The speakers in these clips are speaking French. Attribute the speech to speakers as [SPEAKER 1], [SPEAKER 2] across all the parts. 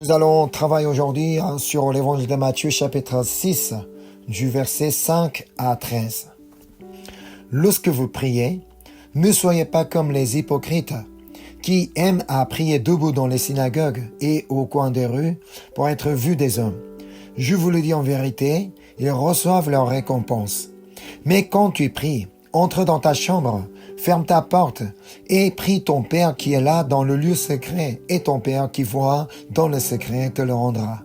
[SPEAKER 1] Nous allons travailler aujourd'hui sur l'évangile de Matthieu, chapitre 6, du verset 5 à 13. Lorsque vous priez, ne soyez pas comme les hypocrites, qui aiment à prier debout dans les synagogues et au coin des rues pour être vus des hommes. Je vous le dis en vérité, ils reçoivent leur récompense. Mais quand tu pries, entre dans ta chambre, ferme ta porte et prie ton Père qui est là dans le lieu secret, et ton Père qui voit dans le secret te le rendra.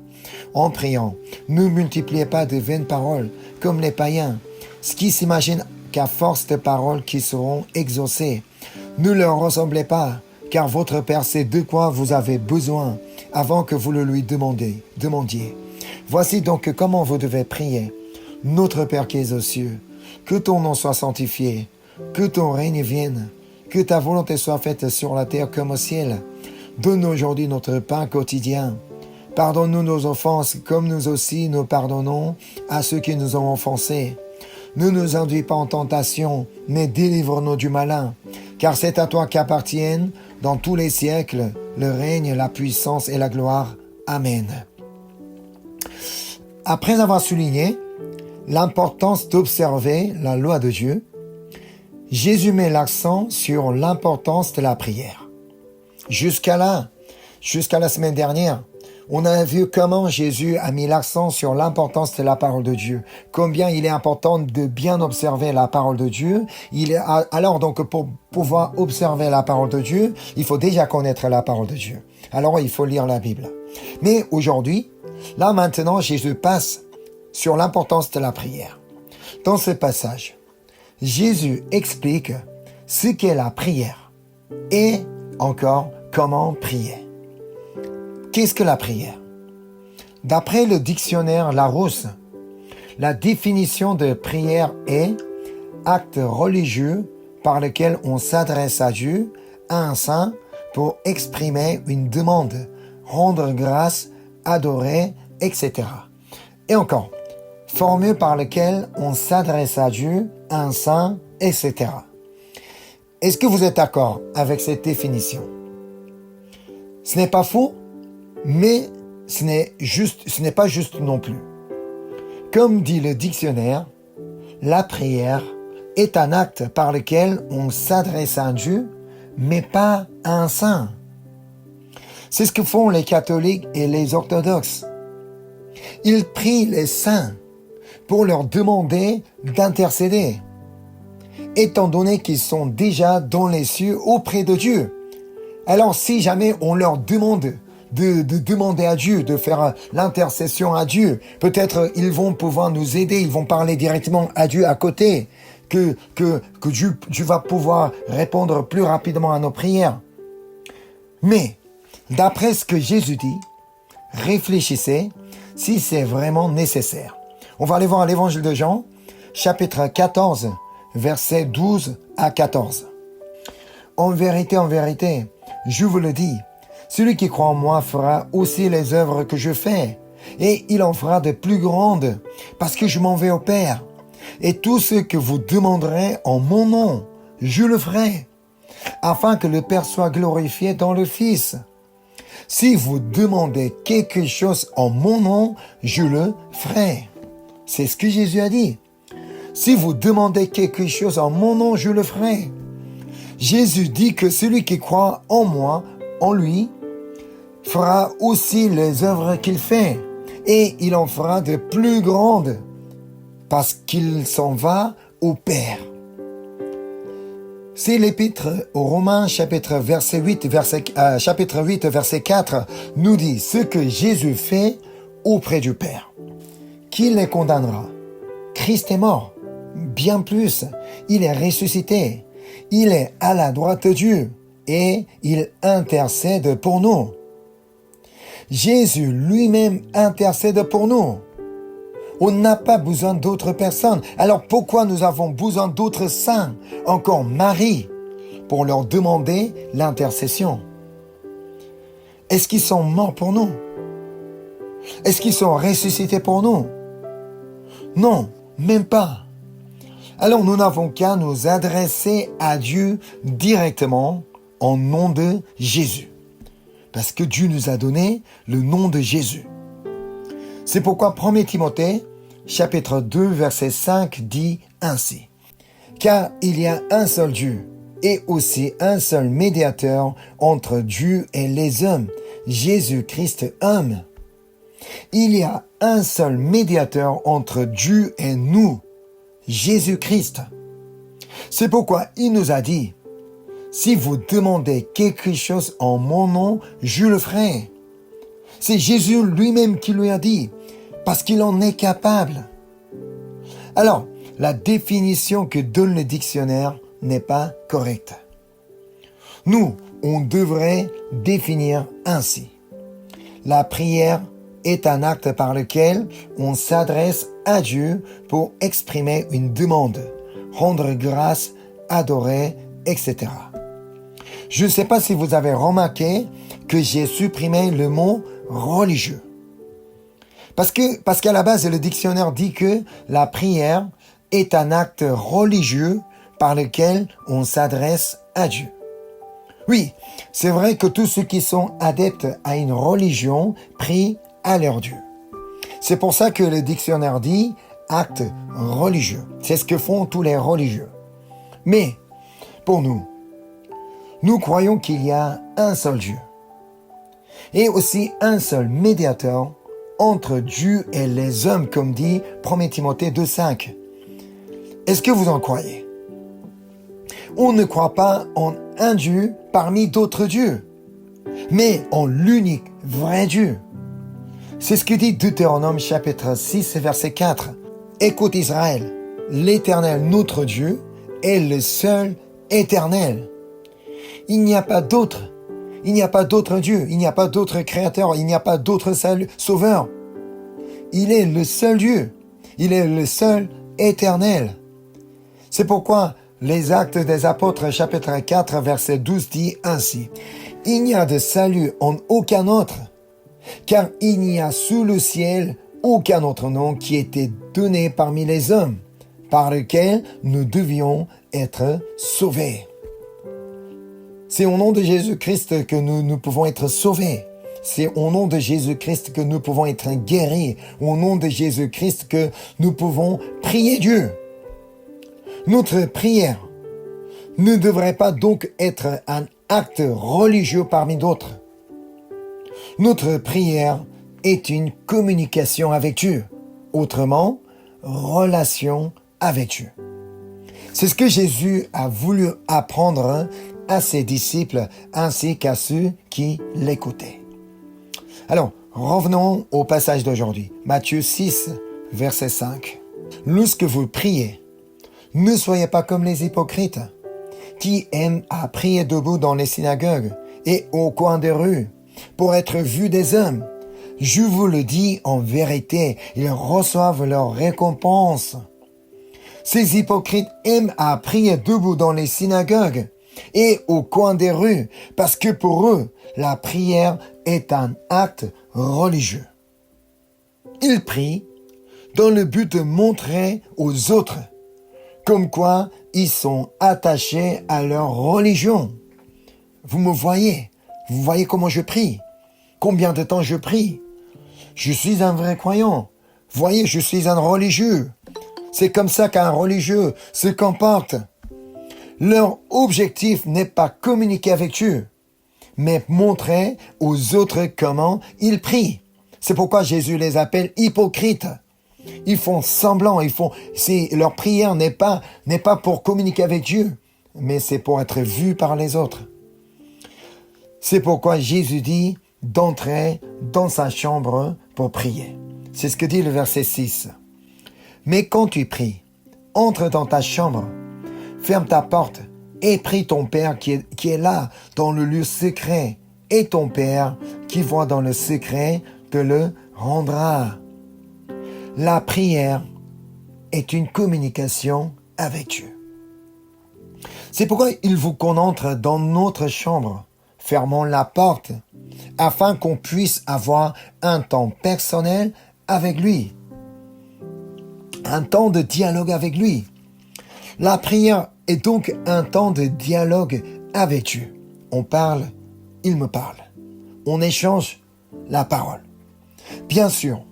[SPEAKER 1] En priant, ne multipliez pas de vaines paroles comme les païens, ce qui s'imaginent qu'à force de paroles qui seront exaucées. Ne leur ressemblez pas, car votre Père sait de quoi vous avez besoin avant que vous le lui demandiez. Voici donc comment vous devez prier. Notre Père qui es aux cieux, que ton nom soit sanctifié, que ton règne vienne, que ta volonté soit faite sur la terre comme au ciel. Donne-nous aujourd'hui notre pain quotidien. Pardonne-nous nos offenses, comme nous aussi nous pardonnons à ceux qui nous ont offensés. Ne nous induis pas en tentation, mais délivre-nous du malin. Car c'est à toi qu'appartiennent, dans tous les siècles, le règne, la puissance et la gloire. Amen. Après avoir souligné l'importance d'observer la loi de Dieu, Jésus met l'accent sur l'importance de la prière. Jusqu'à la semaine dernière, on a vu comment Jésus a mis l'accent sur l'importance de la parole de Dieu. Combien il est important de bien observer la parole de Dieu. Alors donc pour pouvoir observer la parole de Dieu, il faut déjà connaître la parole de Dieu. Alors il faut lire la Bible. Mais aujourd'hui, là maintenant, Jésus passe sur l'importance de la prière. Dans ce passage, Jésus explique ce qu'est la prière et encore comment prier. Qu'est-ce que la prière? D'après le dictionnaire Larousse, la définition de prière est acte religieux par lequel on s'adresse à Dieu, à un saint, pour exprimer une demande, rendre grâce, adorer, etc. Et encore, formule par laquelle on s'adresse à Dieu, à un saint, etc. Est-ce que vous êtes d'accord avec cette définition? Ce n'est pas faux, mais ce n'est pas juste non plus. Comme dit le dictionnaire, la prière est un acte par lequel on s'adresse à Dieu, mais pas à un saint. C'est ce que font les catholiques et les orthodoxes. Ils prient les saints pour leur demander d'intercéder, étant donné qu'ils sont déjà dans les cieux auprès de Dieu. Alors si jamais on leur demande de demander à Dieu, de faire l'intercession à Dieu, peut-être ils vont pouvoir nous aider, ils vont parler directement à Dieu à côté, que Dieu va pouvoir répondre plus rapidement à nos prières. Mais, d'après ce que Jésus dit, réfléchissez si c'est vraiment nécessaire. On va aller voir l'évangile de Jean, chapitre 14, versets 12 à 14. En vérité, je vous le dis, celui qui croit en moi fera aussi les œuvres que je fais, et il en fera de plus grandes, parce que je m'en vais au Père. Et tout ce que vous demanderez en mon nom, je le ferai, afin que le Père soit glorifié dans le Fils. Si vous demandez quelque chose en mon nom, je le ferai. C'est ce que Jésus a dit. Si vous demandez quelque chose en mon nom, je le ferai. Jésus dit que celui qui croit en moi, en lui, fera aussi les œuvres qu'il fait, et il en fera de plus grandes, parce qu'il s'en va au Père. C'est l'épître aux Romains, chapitre 8, verset 4, nous dit ce que Jésus fait auprès du Père. Qui les condamnera? Christ est mort. Bien plus, il est ressuscité. Il est à la droite de Dieu et il intercède pour nous. Jésus lui-même intercède pour nous. On n'a pas besoin d'autres personnes. Alors pourquoi nous avons besoin d'autres saints, encore Marie, pour leur demander l'intercession? Est-ce qu'ils sont morts pour nous? Est-ce qu'ils sont ressuscités pour nous? Non, même pas. Alors nous n'avons qu'à nous adresser à Dieu directement en nom de Jésus. parce que Dieu nous a donné le nom de Jésus. C'est pourquoi 1 Timothée, chapitre 2, verset 5 dit ainsi. Car il y a un seul Dieu et aussi un seul médiateur entre Dieu et les hommes, Jésus-Christ homme. Il y a un seul médiateur entre Dieu et nous, Jésus-Christ. C'est pourquoi il nous a dit, si vous demandez quelque chose en mon nom, je le ferai. C'est Jésus lui-même qui lui a dit, parce qu'il en est capable. Alors, la définition que donne le dictionnaire n'est pas correcte. Nous, on devrait définir ainsi. La prière est un acte par lequel on s'adresse à Dieu pour exprimer une demande, rendre grâce, adorer, etc. Je ne sais pas si vous avez remarqué que j'ai supprimé le mot religieux. Parce qu'à la base, le dictionnaire dit que la prière est un acte religieux par lequel on s'adresse à Dieu. Oui, c'est vrai que tous ceux qui sont adeptes à une religion prient à leur Dieu. C'est pour ça que le dictionnaire dit acte religieux. C'est ce que font tous les religieux. Mais, pour nous croyons qu'il y a un seul Dieu et aussi un seul médiateur entre Dieu et les hommes, comme dit 1 Timothée 2,5. Est-ce que vous en croyez? On ne croit pas en un Dieu parmi d'autres dieux, mais en l'unique vrai Dieu. C'est ce que dit Deutéronome chapitre 6, verset 4. Écoute Israël, l'Éternel notre Dieu est le seul éternel. Il n'y a pas d'autre. Il n'y a pas d'autre Dieu. Il n'y a pas d'autre créateur. Il n'y a pas d'autre sauveur. Il est le seul Dieu. Il est le seul éternel. C'est pourquoi les Actes des Apôtres chapitre 4 verset 12 dit ainsi. Il n'y a de salut en aucun autre, car il n'y a sous le ciel aucun autre nom qui ait été donné parmi les hommes, par lequel nous devions être sauvés. C'est au nom de Jésus-Christ que nous pouvons être sauvés. C'est au nom de Jésus-Christ que nous pouvons être guéris. Au nom de Jésus-Christ que nous pouvons prier Dieu. Notre prière ne devrait pas donc être un acte religieux parmi d'autres. Notre prière est une communication avec Dieu. Autrement, relation avec Dieu. C'est ce que Jésus a voulu apprendre à ses disciples ainsi qu'à ceux qui l'écoutaient. Alors, revenons au passage d'aujourd'hui. Matthieu 6, verset 5. Lorsque vous priez, ne soyez pas comme les hypocrites, qui aiment à prier debout dans les synagogues et au coin des rues, pour être vus des hommes. Je vous le dis en vérité, ils reçoivent leur récompense. Ces hypocrites aiment à prier debout dans les synagogues et au coin des rues, parce que pour eux, la prière est un acte religieux. Ils prient dans le but de montrer aux autres comme quoi ils sont attachés à leur religion. Vous me voyez, vous voyez comment je prie, combien de temps je prie. Je suis un vrai croyant. Voyez, je suis un religieux. C'est comme ça qu'un religieux se comporte. Leur objectif n'est pas communiquer avec Dieu, mais montrer aux autres comment ils prient. C'est pourquoi Jésus les appelle hypocrites. Ils font semblant, leur prière n'est pas pour communiquer avec Dieu, mais c'est pour être vu par les autres. C'est pourquoi Jésus dit d'entrer dans sa chambre pour prier. C'est ce que dit le verset 6. Mais quand tu pries, entre dans ta chambre, ferme ta porte et prie ton Père qui est là dans le lieu secret, et ton Père qui voit dans le secret te le rendra. La prière est une communication avec Dieu. C'est pourquoi il faut qu'on entre dans notre chambre, fermons la porte, afin qu'on puisse avoir un temps personnel avec lui, un temps de dialogue avec lui. La prière est donc un temps de dialogue avec Dieu. On parle, il me parle. on échange la parole. Bien sûr,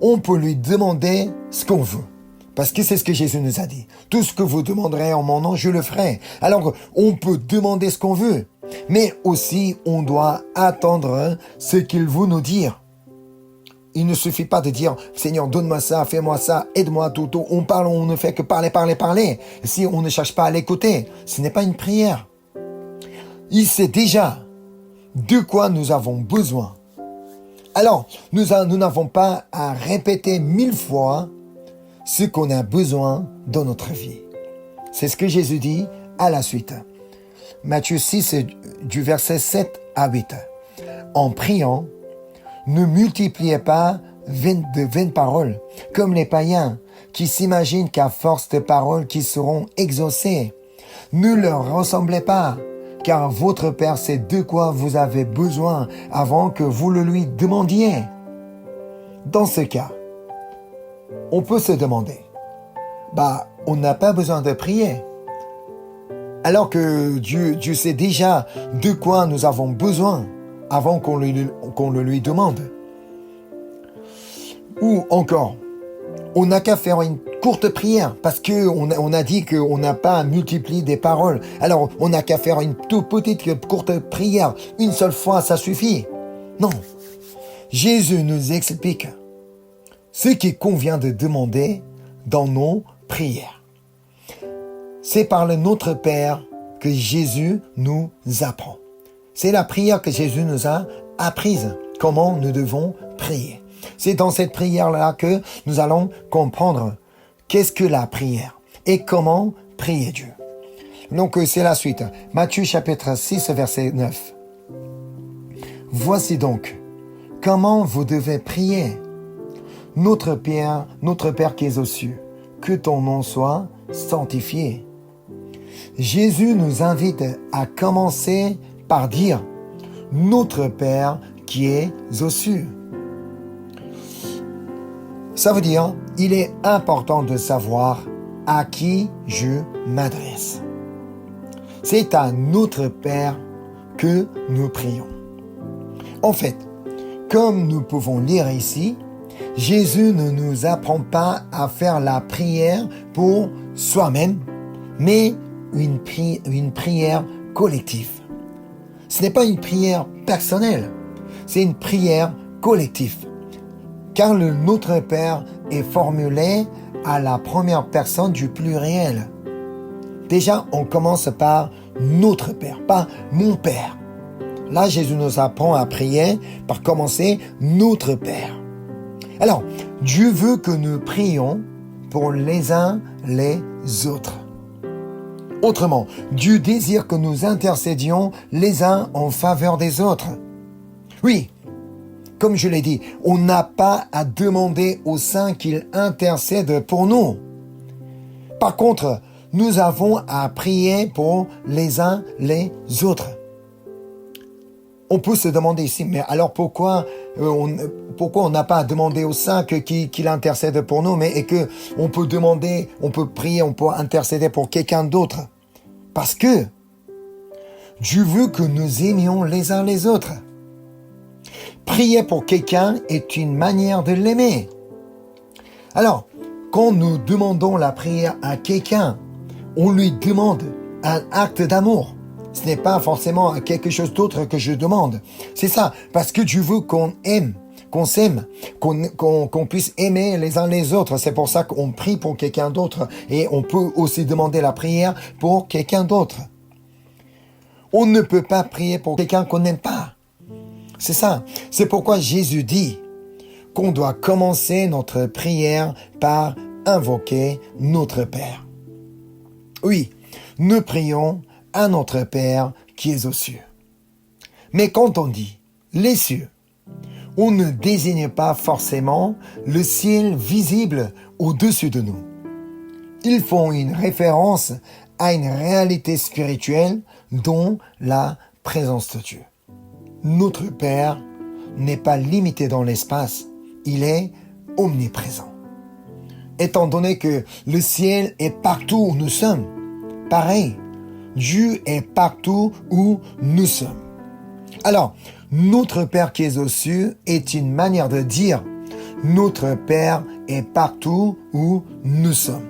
[SPEAKER 1] on peut lui demander ce qu'on veut. Parce que c'est ce que Jésus nous a dit. Tout ce que vous demanderez en mon nom, je le ferai. Alors, on peut demander ce qu'on veut. Mais aussi, on doit attendre ce qu'il veut nous dire. Il ne suffit pas de dire, Seigneur, donne-moi ça, fais-moi ça, aide-moi, tout. On parle, on ne fait que parler. Si on ne cherche pas à l'écouter, ce n'est pas une prière. Il sait déjà de quoi nous avons besoin. Alors, nous n'avons pas à répéter 1000 fois ce qu'on a besoin dans notre vie. C'est ce que Jésus dit à la suite. Matthieu 6, du verset 7 à 8. En priant, ne multipliez pas de vaines paroles, comme les païens, qui s'imaginent qu'à force de paroles qui seront exaucées. Ne leur ressemblez pas, car votre Père sait de quoi vous avez besoin avant que vous le lui demandiez. Dans ce cas, on peut se demander, on n'a pas besoin de prier. Alors que Dieu sait déjà de quoi nous avons besoin avant qu'on le lui demande. Ou encore, on n'a qu'à faire une courte prière parce qu'on a dit qu'on n'a pas à multiplier des paroles. Alors, on n'a qu'à faire une toute petite courte prière. Une seule fois, ça suffit. Non. Jésus nous explique ce qu'il convient de demander dans nos prières. C'est par le Notre Père que Jésus nous apprend. C'est la prière que Jésus nous a apprise, comment nous devons prier. C'est dans cette prière-là que nous allons comprendre qu'est-ce que la prière et comment prier Dieu. Donc c'est la suite. Matthieu chapitre 6, verset 9. Voici donc comment vous devez prier. Notre Père qui es aux cieux, que ton nom soit sanctifié. Jésus nous invite à commencer par dire « Notre Père qui est aux cieux ». Ça veut dire, il est important de savoir à qui je m'adresse. C'est à notre Père que nous prions. En fait, comme nous pouvons lire ici, Jésus ne nous apprend pas à faire la prière pour soi-même, mais une prière collective. Ce n'est pas une prière personnelle, c'est une prière collective. Car le Notre Père est formulé à la première personne du pluriel. Déjà, on commence par notre Père, pas mon Père. Là, Jésus nous apprend à prier par commencer notre Père. Alors, Dieu veut que nous prions pour les uns les autres. Autrement, Dieu désire que nous intercédions les uns en faveur des autres. Oui, comme je l'ai dit, on n'a pas à demander au Saint qu'il intercède pour nous. Par contre, nous avons à prier pour les uns les autres. On peut se demander ici, mais alors pourquoi on n'a pas à demander au Saint qu'il intercède pour nous, et que on peut prier, on peut intercéder pour quelqu'un d'autre? Parce que Dieu veut que nous aimions les uns les autres. Prier pour quelqu'un est une manière de l'aimer. Alors, quand nous demandons la prière à quelqu'un, on lui demande un acte d'amour. Ce n'est pas forcément quelque chose d'autre que je demande. C'est ça, parce que Dieu veut qu'on aime, qu'on s'aime, qu'on puisse aimer les uns les autres. C'est pour ça qu'on prie pour quelqu'un d'autre. Et on peut aussi demander la prière pour quelqu'un d'autre. On ne peut pas prier pour quelqu'un qu'on n'aime pas. C'est ça. C'est pourquoi Jésus dit qu'on doit commencer notre prière par invoquer notre Père. Oui, nous prions à notre Père qui est aux cieux. Mais quand on dit les cieux, on ne désigne pas forcément le ciel visible au-dessus de nous. Ils font une référence à une réalité spirituelle dont la présence de Dieu. Notre Père n'est pas limité dans l'espace, il est omniprésent. Étant donné que le ciel est partout où nous sommes, pareil, Dieu est partout où nous sommes. Alors, Notre Père qui est aux cieux est une manière de dire notre Père est partout où nous sommes.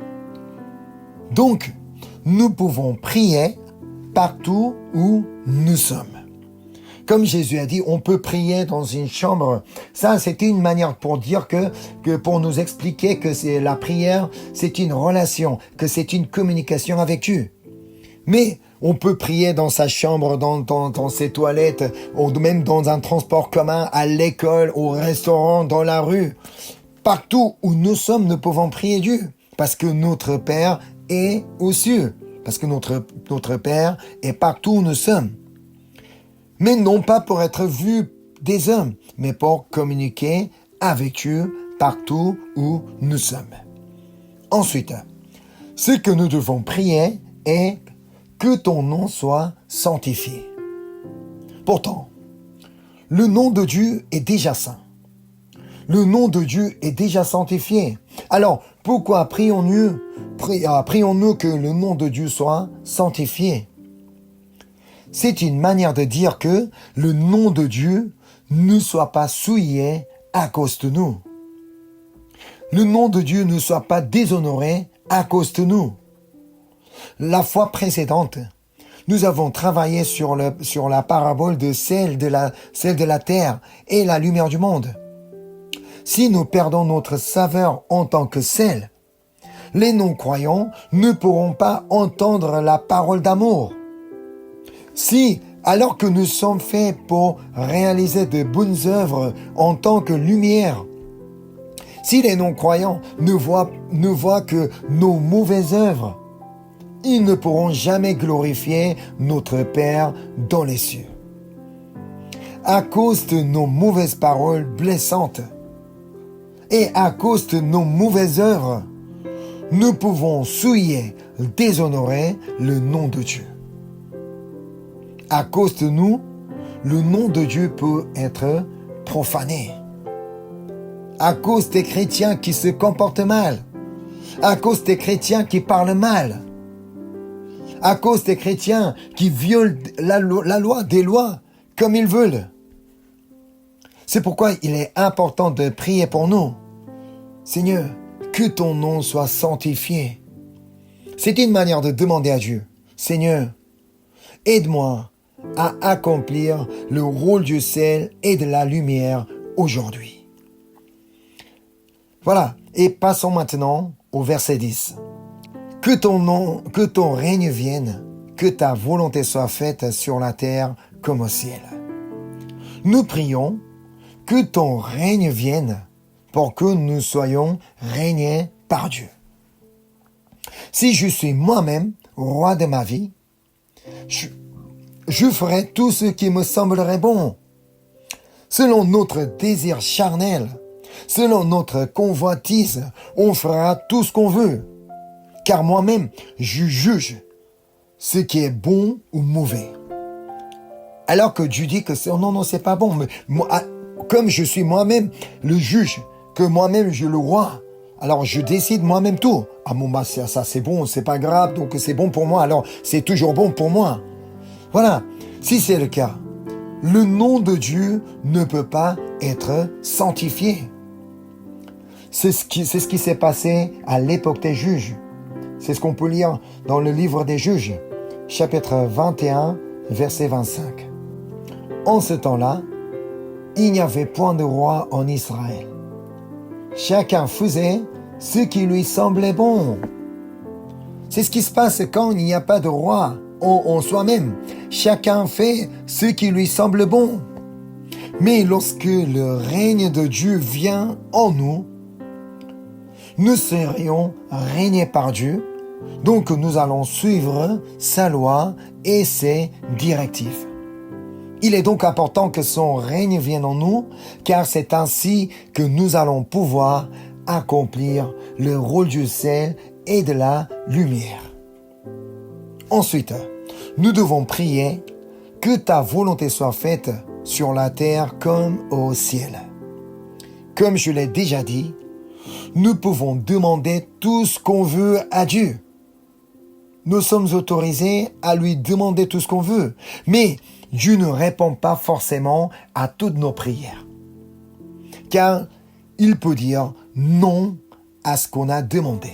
[SPEAKER 1] Donc, nous pouvons prier partout où nous sommes. Comme Jésus a dit, on peut prier dans une chambre. Ça, c'était une manière pour dire que pour nous expliquer que c'est la prière, c'est une relation, que c'est une communication avec Dieu. Mais on peut prier dans sa chambre, dans ses toilettes, ou même dans un transport commun, à l'école, au restaurant, dans la rue. Partout où nous sommes, nous pouvons prier Dieu. Parce que notre Père est aux cieux. Parce que notre Père est partout où nous sommes. Mais non pas pour être vu des hommes, mais pour communiquer avec Dieu partout où nous sommes. Ensuite, ce que nous devons prier est que ton nom soit sanctifié. Pourtant, le nom de Dieu est déjà saint. Le nom de Dieu est déjà sanctifié. Alors, pourquoi prions-nous que le nom de Dieu soit sanctifié? C'est une manière de dire que le nom de Dieu ne soit pas souillé à cause de nous. Le nom de Dieu ne soit pas déshonoré à cause de nous. La fois précédente, nous avons travaillé sur la parabole de celle de la terre et la lumière du monde. Si nous perdons notre saveur en tant que sel, les non-croyants ne pourront pas entendre la parole d'amour. Si, alors que nous sommes faits pour réaliser de bonnes œuvres en tant que lumière, si les non-croyants ne voient que nos mauvaises œuvres, ils ne pourront jamais glorifier notre Père dans les cieux. À cause de nos mauvaises paroles blessantes et à cause de nos mauvaises œuvres, nous pouvons souiller, déshonorer le nom de Dieu. À cause de nous, le nom de Dieu peut être profané. À cause des chrétiens qui se comportent mal, à cause des chrétiens qui parlent mal, à cause des chrétiens qui violent la loi, des lois, comme ils veulent. C'est pourquoi il est important de prier pour nous. Seigneur, que ton nom soit sanctifié. C'est une manière de demander à Dieu, Seigneur, aide-moi à accomplir le rôle du sel et de la lumière aujourd'hui. Voilà, et passons maintenant au verset 10. Que ton règne vienne, que ta volonté soit faite sur la terre comme au ciel. Nous prions que ton règne vienne pour que nous soyons régnés par Dieu. Si je suis moi-même roi de ma vie, je ferai tout ce qui me semblerait bon. Selon notre désir charnel, selon notre convoitise, on fera tout ce qu'on veut. Car moi-même, je juge ce qui est bon ou mauvais. Alors que Dieu dit que non, c'est pas bon. Mais moi, comme je suis moi-même le juge, que moi-même je le roi, alors je décide moi-même tout. Ah bon, bah ça c'est bon, c'est pas grave, donc c'est bon pour moi, alors c'est toujours bon pour moi. Voilà, si c'est le cas, le nom de Dieu ne peut pas être sanctifié. C'est ce qui s'est passé à l'époque des juges. C'est ce qu'on peut lire dans le livre des Juges, chapitre 21, verset 25. En ce temps-là, il n'y avait point de roi en Israël. Chacun faisait ce qui lui semblait bon. C'est ce qui se passe quand il n'y a pas de roi en soi-même. Chacun fait ce qui lui semble bon. Mais lorsque le règne de Dieu vient en nous, nous serions régnés par Dieu. Donc nous allons suivre sa loi et ses directives. Il est donc important que son règne vienne en nous, car c'est ainsi que nous allons pouvoir accomplir le rôle du sel et de la lumière. Ensuite, nous devons prier que ta volonté soit faite sur la terre comme au ciel. Comme je l'ai déjà dit, nous pouvons demander tout ce qu'on veut à Dieu. nous sommes autorisés à lui demander tout ce qu'on veut. Mais Dieu ne répond pas forcément à toutes nos prières. Car il peut dire non à ce qu'on a demandé.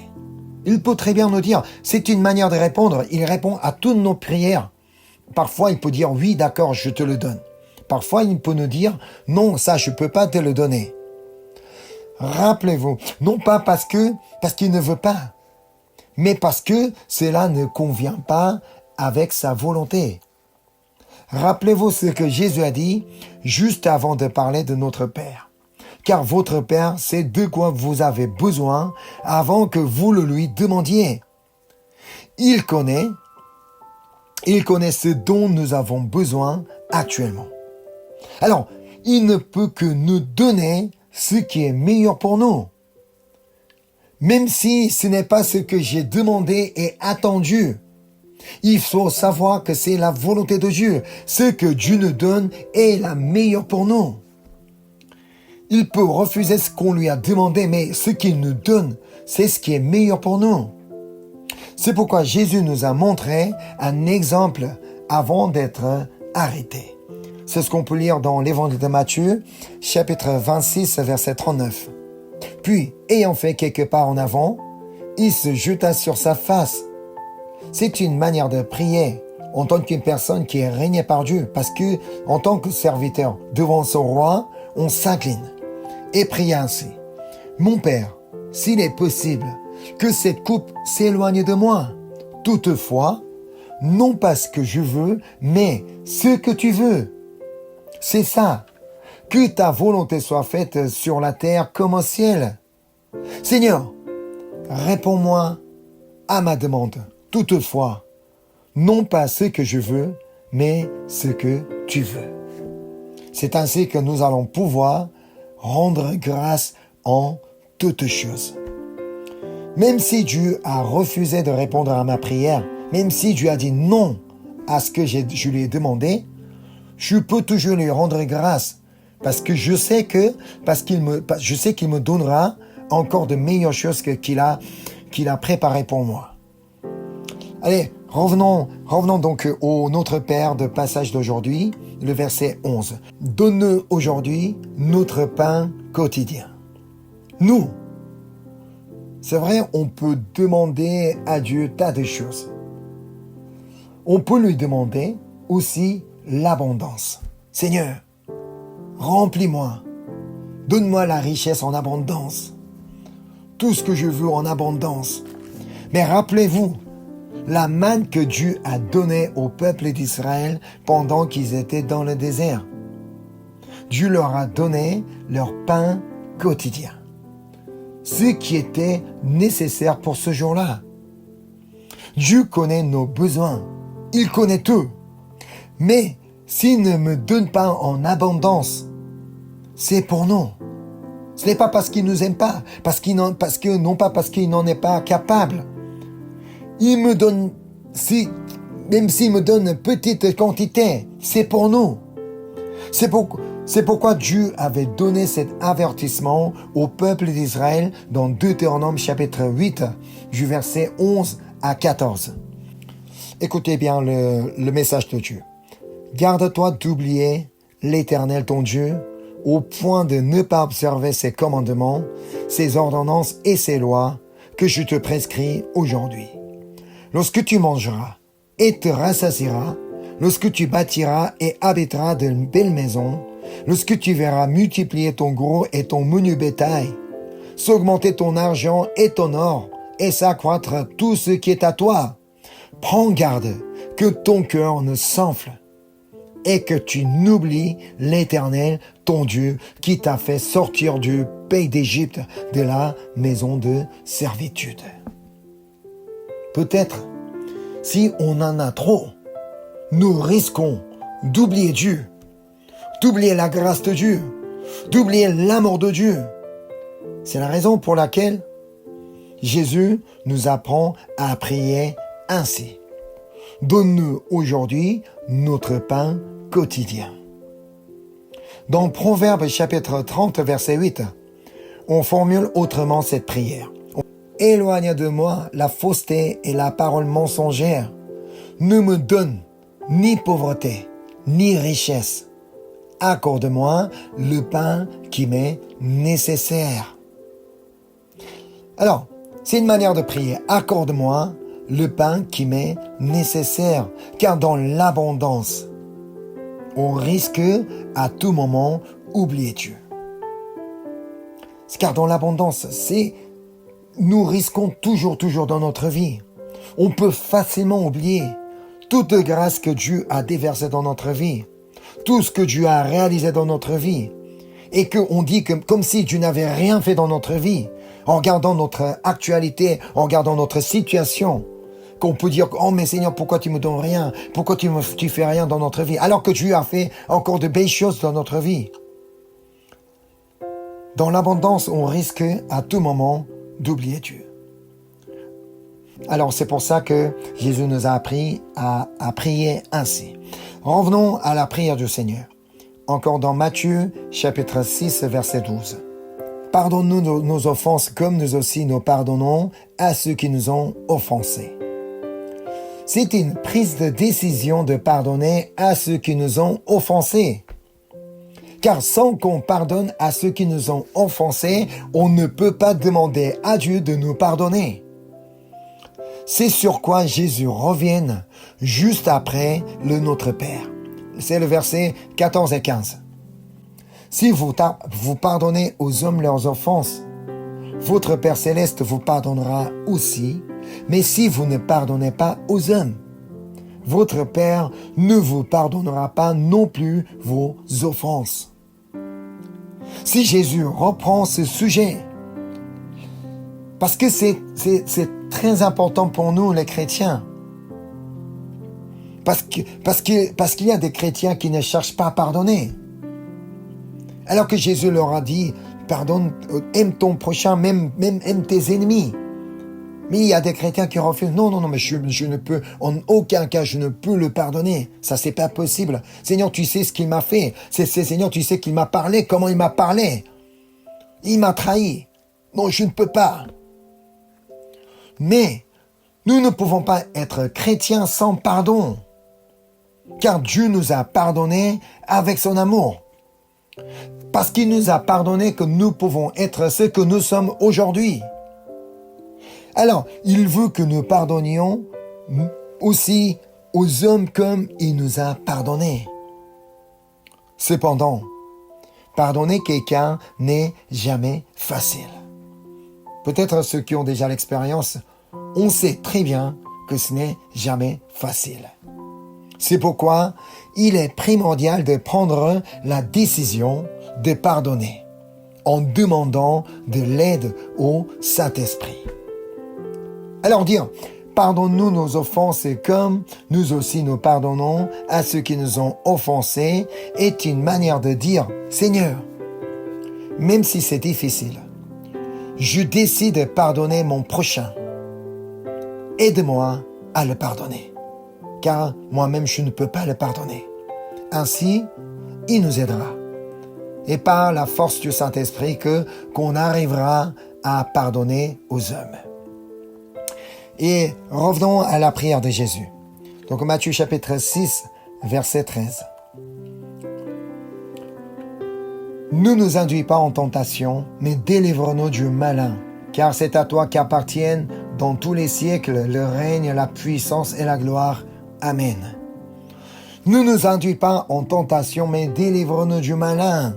[SPEAKER 1] Il peut très bien nous dire, c'est une manière de répondre, il répond à toutes nos prières. Parfois, il peut dire oui, d'accord, je te le donne. Parfois, il peut nous dire non, ça, je ne peux pas te le donner. Rappelez-vous, non pas parce qu'il ne veut pas, mais parce que cela ne convient pas avec sa volonté. Rappelez-vous ce que Jésus a dit juste avant de parler de notre Père. Car votre Père sait de quoi vous avez besoin avant que vous le lui demandiez. Il connaît ce dont nous avons besoin actuellement. Alors, il ne peut que nous donner ce qui est meilleur pour nous. Même si ce n'est pas ce que j'ai demandé et attendu. Il faut savoir que c'est la volonté de Dieu. Ce que Dieu nous donne est la meilleure pour nous. Il peut refuser ce qu'on lui a demandé, mais ce qu'il nous donne, c'est ce qui est meilleur pour nous. C'est pourquoi Jésus nous a montré un exemple avant d'être arrêté. C'est ce qu'on peut lire dans l'évangile de Matthieu, chapitre 26, verset 39. Puis, ayant fait quelques pas en avant, il se jeta sur sa face. C'est une manière de prier en tant qu'une personne qui est régnée par Dieu, parce que, en tant que serviteur devant son roi, on s'incline et prie ainsi. Mon Père, s'il est possible que cette coupe s'éloigne de moi, toutefois, non pas ce que je veux, mais ce que tu veux. C'est ça. Que ta volonté soit faite sur la terre comme au ciel. Seigneur, réponds-moi à ma demande. Toutefois, non pas ce que je veux, mais ce que tu veux. C'est ainsi que nous allons pouvoir rendre grâce en toutes choses. Même si Dieu a refusé de répondre à ma prière, même si Dieu a dit non à ce que je lui ai demandé, je peux toujours lui rendre grâce parce que je sais qu'il me donnera encore de meilleures choses qu'il a préparées pour moi. Allez, revenons donc au Notre Père de passage d'aujourd'hui, le verset 11. Donne-nous aujourd'hui notre pain quotidien. Nous, c'est vrai, on peut demander à Dieu tas de choses. On peut lui demander aussi l'abondance. Seigneur, remplis-moi. Donne-moi la richesse en abondance. Tout ce que je veux en abondance. Mais rappelez-vous, la manne que Dieu a donnée au peuple d'Israël pendant qu'ils étaient dans le désert. Dieu leur a donné leur pain quotidien. Ce qui était nécessaire pour ce jour-là. Dieu connaît nos besoins. Il connaît tout. Mais s'il ne me donne pas en abondance, c'est pour nous. Ce n'est pas parce qu'il ne nous aime pas, non pas parce qu'il n'en est pas capable. Il me donne, même s'il me donne une petite quantité, c'est pour nous. C'est pourquoi Dieu avait donné cet avertissement au peuple d'Israël dans Deutéronome chapitre 8, du verset 11 à 14. Écoutez bien le message de Dieu. Garde-toi d'oublier l'Éternel ton Dieu, au point de ne pas observer ses commandements, ses ordonnances et ses lois que je te prescris aujourd'hui. Lorsque tu mangeras et te rassasieras, lorsque tu bâtiras et habiteras de belles maisons, lorsque tu verras multiplier ton gros et ton menu bétail, s'augmenter ton argent et ton or, et s'accroître tout ce qui est à toi, prends garde que ton cœur ne s'enfle et que tu n'oublies l'Éternel, ton Dieu, qui t'a fait sortir du pays d'Égypte, de la maison de servitude. Peut-être, si on en a trop, nous risquons d'oublier Dieu, d'oublier la grâce de Dieu, d'oublier l'amour de Dieu. C'est la raison pour laquelle Jésus nous apprend à prier ainsi. Donne-nous aujourd'hui notre pain quotidien. Dans Proverbes chapitre 30, verset 8, on formule autrement cette prière. éloigne de moi la fausseté et la parole mensongère. Ne me donne ni pauvreté, ni richesse. Accorde-moi le pain qui m'est nécessaire. Alors, c'est une manière de prier. Accorde-moi le pain qui m'est nécessaire, car dans l'abondance, on risque à tout moment oublier Dieu. Car dans l'abondance, nous risquons toujours dans notre vie. On peut facilement oublier toute grâce que Dieu a déversée dans notre vie, tout ce que Dieu a réalisé dans notre vie, et qu'on dit comme si Dieu n'avait rien fait dans notre vie, en regardant notre actualité, en regardant notre situation, qu'on peut dire « Oh mais Seigneur, pourquoi tu me donnes rien? Pourquoi tu fais rien dans notre vie? » Alors que Dieu a fait encore de belles choses dans notre vie. Dans l'abondance, on risque à tout moment d'oublier Dieu. Alors c'est pour ça que Jésus nous a appris à prier ainsi. Revenons à la prière du Seigneur. Encore dans Matthieu, chapitre 6, verset 12. « Pardonne-nous nos offenses comme nous aussi nous pardonnons à ceux qui nous ont offensés. » C'est une prise de décision de pardonner à ceux qui nous ont offensés. Car sans qu'on pardonne à ceux qui nous ont offensés, on ne peut pas demander à Dieu de nous pardonner. C'est sur quoi Jésus revient juste après le Notre Père. C'est le verset 14 et 15. Si vous pardonnez aux hommes leurs offenses, votre Père Céleste vous pardonnera aussi. Mais si vous ne pardonnez pas aux hommes, votre Père ne vous pardonnera pas non plus vos offenses. Si Jésus reprend ce sujet, parce que c'est très important pour nous les chrétiens, parce qu'il y a des chrétiens qui ne cherchent pas à pardonner. Alors que Jésus leur a dit, pardonne, aime ton prochain, même aime tes ennemis. Mais il y a des chrétiens qui refusent. Non, mais je ne peux, en aucun cas, je ne peux le pardonner. Ça, c'est pas possible. Seigneur, tu sais ce qu'il m'a fait. Seigneur, tu sais qu'il m'a parlé, comment il m'a parlé. Il m'a trahi. Non, je ne peux pas. Mais, nous ne pouvons pas être chrétiens sans pardon. Car Dieu nous a pardonné avec son amour. Parce qu'il nous a pardonné que nous pouvons être ce que nous sommes aujourd'hui. Alors, il veut que nous pardonnions aussi aux hommes comme il nous a pardonnés. Cependant, pardonner quelqu'un n'est jamais facile. Peut-être ceux qui ont déjà l'expérience, on sait très bien que ce n'est jamais facile. C'est pourquoi il est primordial de prendre la décision de pardonner en demandant de l'aide au Saint-Esprit. Alors dire, pardonne-nous nos offenses comme nous aussi nous pardonnons à ceux qui nous ont offensés est une manière de dire, Seigneur, même si c'est difficile, je décide de pardonner mon prochain. Aide-moi à le pardonner, car moi-même je ne peux pas le pardonner. Ainsi, il nous aidera. Et par la force du Saint-Esprit qu'on arrivera à pardonner aux hommes. Et revenons à la prière de Jésus. Donc Matthieu chapitre 6, verset 13. Ne nous induis pas en tentation, mais délivre-nous du malin, car c'est à toi qu'appartiennent dans tous les siècles le règne, la puissance et la gloire. Amen. Ne nous induis pas en tentation, mais délivre-nous du malin,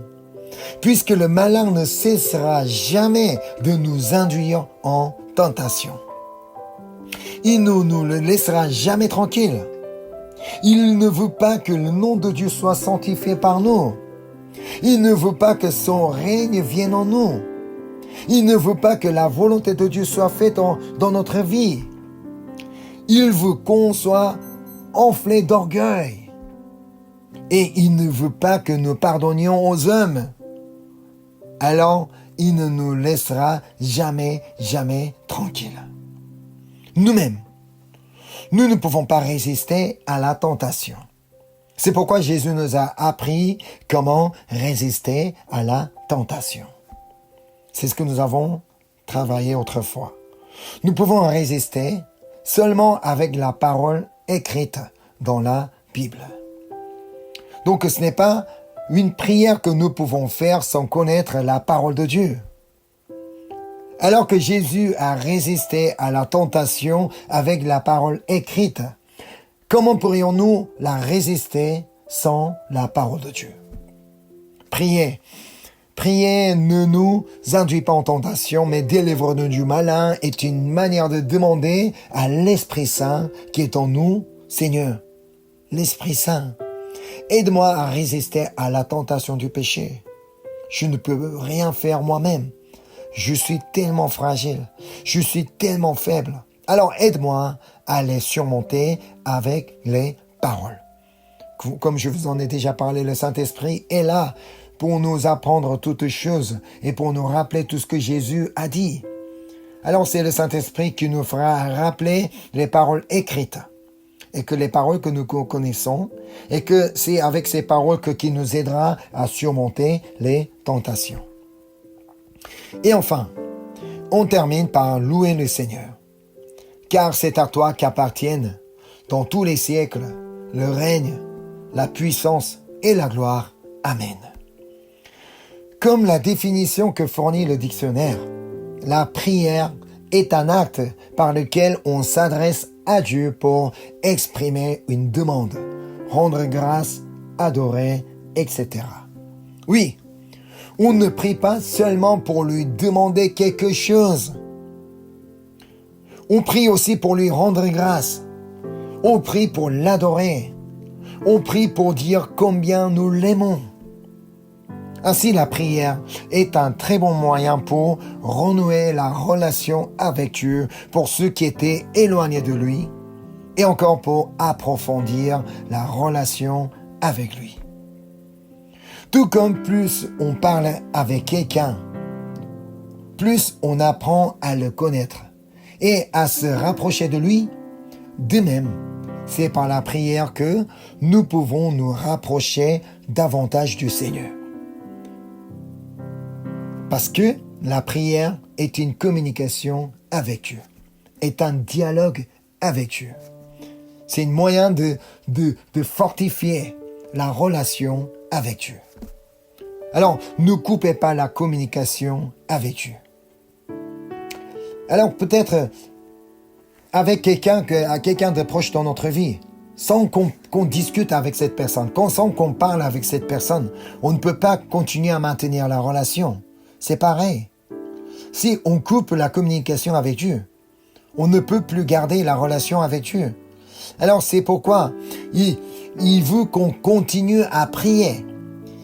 [SPEAKER 1] puisque le malin ne cessera jamais de nous induire en tentation. Il ne nous le laissera jamais tranquille. Il ne veut pas que le nom de Dieu soit sanctifié par nous. Il ne veut pas que son règne vienne en nous. Il ne veut pas que la volonté de Dieu soit faite dans notre vie. Il veut qu'on soit enflé d'orgueil. Et il ne veut pas que nous pardonnions aux hommes. Alors, il ne nous laissera jamais tranquilles. Nous-mêmes, nous ne pouvons pas résister à la tentation. C'est pourquoi Jésus nous a appris comment résister à la tentation. C'est ce que nous avons travaillé autrefois. Nous pouvons résister seulement avec la parole écrite dans la Bible. Donc ce n'est pas une prière que nous pouvons faire sans connaître la parole de Dieu. Alors que Jésus a résisté à la tentation avec la parole écrite, comment pourrions-nous la résister sans la parole de Dieu? Prier. Prier ne nous induit pas en tentation, mais délivre-nous du malin est une manière de demander à l'Esprit Saint qui est en nous, Seigneur, l'Esprit Saint, aide-moi à résister à la tentation du péché. Je ne peux rien faire moi-même. Je suis tellement fragile. Je suis tellement faible. Alors aide-moi à les surmonter avec les paroles. Comme je vous en ai déjà parlé, le Saint-Esprit est là pour nous apprendre toutes choses et pour nous rappeler tout ce que Jésus a dit. Alors c'est le Saint-Esprit qui nous fera rappeler les paroles écrites et que les paroles que nous connaissons et que c'est avec ces paroles qui nous aidera à surmonter les tentations. Et enfin, on termine par louer le Seigneur. Car c'est à toi qu'appartiennent dans tous les siècles le règne, la puissance et la gloire. Amen. Comme la définition que fournit le dictionnaire, la prière est un acte par lequel on s'adresse à Dieu pour exprimer une demande, rendre grâce, adorer, etc. Oui, on ne prie pas seulement pour lui demander quelque chose. On prie aussi pour lui rendre grâce. On prie pour l'adorer. On prie pour dire combien nous l'aimons. Ainsi, la prière est un très bon moyen pour renouer la relation avec Dieu pour ceux qui étaient éloignés de lui et encore pour approfondir la relation avec lui. Tout comme plus on parle avec quelqu'un, plus on apprend à le connaître et à se rapprocher de lui. De même, c'est par la prière que nous pouvons nous rapprocher davantage du Seigneur. Parce que la prière est une communication avec Dieu, est un dialogue avec Dieu. C'est un moyen de fortifier la relation avec Dieu. Alors, ne coupez pas la communication avec Dieu. Alors, peut-être avec quelqu'un de proche dans notre vie, sans qu'on discute avec cette personne, sans qu'on parle avec cette personne, on ne peut pas continuer à maintenir la relation. C'est pareil. Si on coupe la communication avec Dieu, on ne peut plus garder la relation avec Dieu. Alors c'est pourquoi il veut qu'on continue à prier.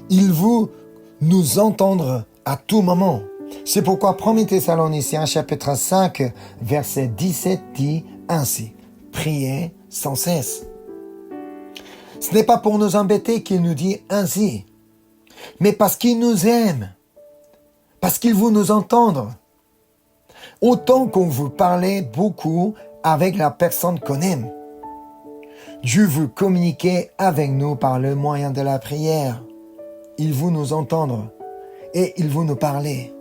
[SPEAKER 1] Il veut nous entendre à tout moment. C'est pourquoi 1 Thessaloniciens chapitre 5 verset 17 dit ainsi: priez sans cesse. Ce n'est pas pour nous embêter qu'il nous dit ainsi, mais parce qu'il nous aime, parce qu'il veut nous entendre. Autant qu'on veut parler beaucoup avec la personne qu'on aime, Dieu veut communiquer avec nous par le moyen de la prière. Il veut nous entendre et il veut nous parler.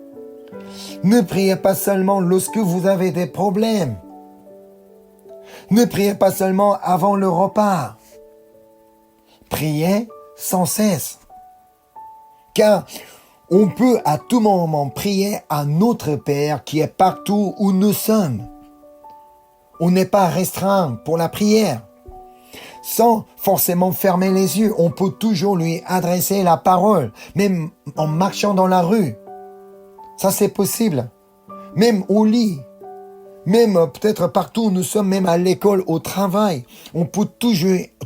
[SPEAKER 1] Ne priez pas seulement lorsque vous avez des problèmes. Ne priez pas seulement avant le repas. Priez sans cesse. Car on peut à tout moment prier à notre Père qui est partout où nous sommes. On n'est pas restreint pour la prière. Sans forcément fermer les yeux, on peut toujours lui adresser la parole, même en marchant dans la rue. Ça, c'est possible. Même au lit. Même peut-être partout où nous sommes, même à l'école, au travail. On peut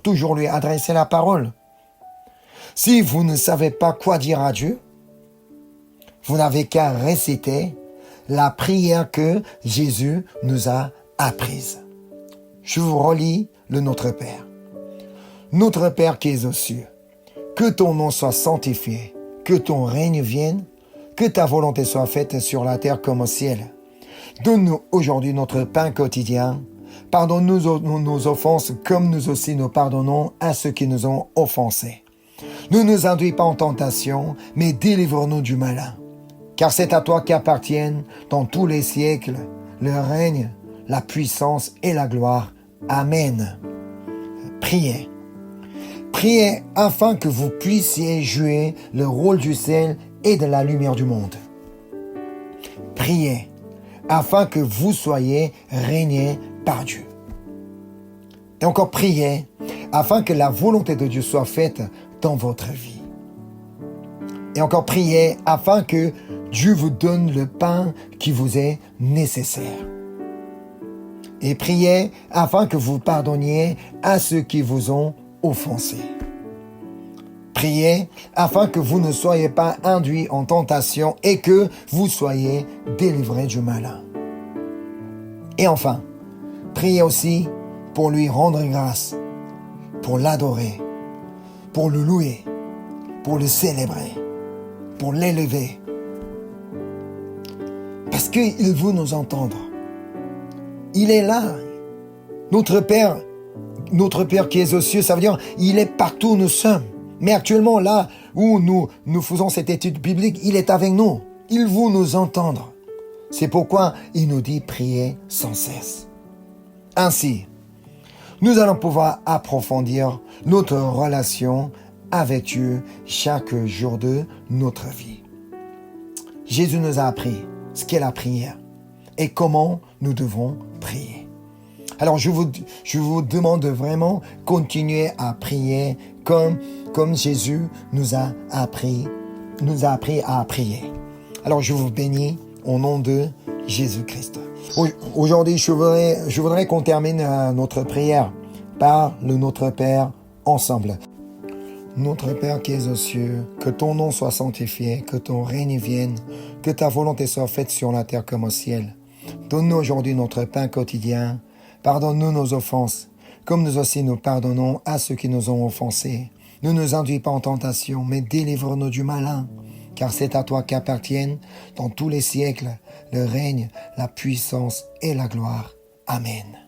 [SPEAKER 1] toujours lui adresser la parole. Si vous ne savez pas quoi dire à Dieu, vous n'avez qu'à réciter la prière que Jésus nous a apprise. Je vous relis le Notre Père. Notre Père qui es aux cieux, que ton nom soit sanctifié, que ton règne vienne, que ta volonté soit faite sur la terre comme au ciel. Donne-nous aujourd'hui notre pain quotidien. Pardonne-nous nos offenses comme nous aussi nous pardonnons à ceux qui nous ont offensés. Ne nous induis pas en tentation, mais délivre-nous du malin. Car c'est à toi qu'appartiennent dans tous les siècles le règne, la puissance et la gloire. Amen. Priez. Priez afin que vous puissiez jouer le rôle du sel et de la lumière du monde. Priez afin que vous soyez régnés par Dieu. Et encore priez afin que la volonté de Dieu soit faite dans votre vie. Et encore priez afin que Dieu vous donne le pain qui vous est nécessaire. Et priez afin que vous pardonniez à ceux qui vous ont offensé. Priez afin que vous ne soyez pas induits en tentation et que vous soyez délivrés du malin. Et enfin, priez aussi pour lui rendre grâce, pour l'adorer, pour le louer, pour le célébrer, pour l'élever. Parce qu'il veut nous entendre. Il est là. Notre Père qui est aux cieux, ça veut dire il est partout où nous sommes. Mais actuellement, là où nous faisons cette étude biblique, il est avec nous. Il veut nous entendre. C'est pourquoi il nous dit prier sans cesse. Ainsi, nous allons pouvoir approfondir notre relation avec Dieu chaque jour de notre vie. Jésus nous a appris ce qu'est la prière et comment nous devons prier. Alors je vous demande de vraiment continuer à prier comme Jésus nous a appris à prier. Alors je vous bénis au nom de Jésus-Christ. Aujourd'hui, je voudrais qu'on termine notre prière par le Notre Père ensemble. Notre Père qui es aux cieux, que ton nom soit sanctifié, que ton règne vienne, que ta volonté soit faite sur la terre comme au ciel. Donne-nous aujourd'hui notre pain quotidien. Pardonne-nous nos offenses, comme nous aussi nous pardonnons à ceux qui nous ont offensés. Ne nous induis pas en tentation, mais délivre-nous du malin. Car c'est à toi qu'appartiennent, dans tous les siècles, le règne, la puissance et la gloire. Amen.